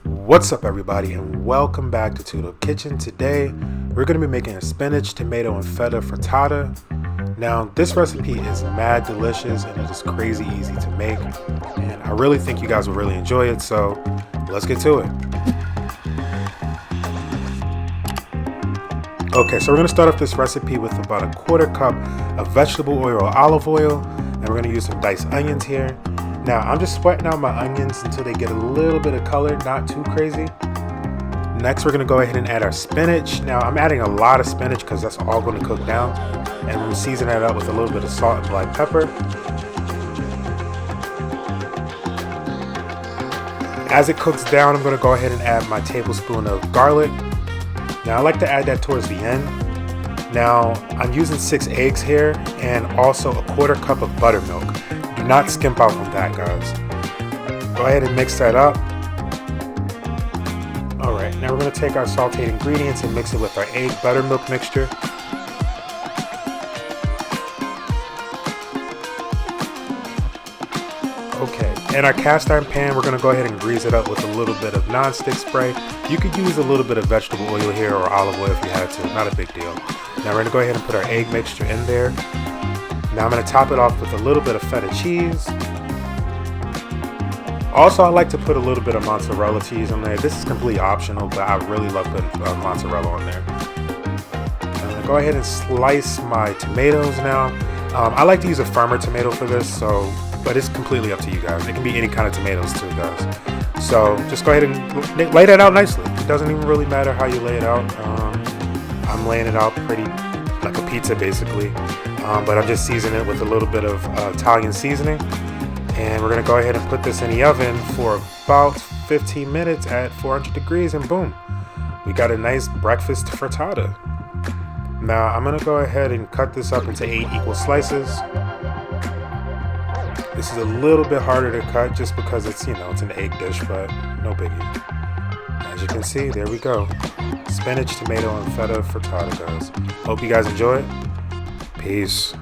What's up everybody and welcome back to Tudo Kitchen. Today we're going to be making a spinach, tomato, and feta frittata. Now this recipe is mad delicious and it is crazy easy to make, and I really think you guys will really enjoy it, so let's get to it. Okay, so we're going to start off this recipe with about a quarter cup of vegetable oil or olive oil, and we're going to use some diced onions here. Now I'm just sweating out my onions until they get a little bit of color, not too crazy. Next we're going to go ahead and add our spinach. Now I'm adding a lot of spinach because that's all going to cook down, and we'll season that up with a little bit of salt and black pepper. As it cooks down, I'm going to go ahead and add my tablespoon of garlic. Now I like to add that towards the end. Now I'm using 6 eggs here and also a quarter cup of buttermilk. Do not skimp out on that, guys. Go ahead and mix that up. Alright, now we're going to take our sauteed ingredients and mix it with our egg buttermilk mixture. Okay, in our cast iron pan, we're going to go ahead and grease it up with a little bit of non-stick spray. You could use a little bit of vegetable oil here or olive oil if you had to, not a big deal. Now we're going to go ahead and put our egg mixture in there. Now I'm going to top it off with a little bit of feta cheese. Also, I like to put a little bit of mozzarella cheese on there. This is completely optional, but I really love putting mozzarella on there. I'm going to go ahead and slice my tomatoes now. I like to use a firmer tomato for this, but it's completely up to you guys. It can be any kind of tomatoes too, guys. So just go ahead and lay that out nicely. It doesn't even really matter how you lay it out. I'm laying it out pretty like a pizza basically, but I'm just seasoning it with a little bit of Italian seasoning. And we're going to go ahead and put this in the oven for about 15 minutes at 400 degrees, and boom, we got a nice breakfast frittata. Now I'm going to go ahead and cut this up into 8 equal slices. This is a little bit harder to cut just because it's an egg dish, but no biggie. As you can see, there we go. Spinach, tomato, and feta frittata, guys. Hope you guys enjoy it. Peace.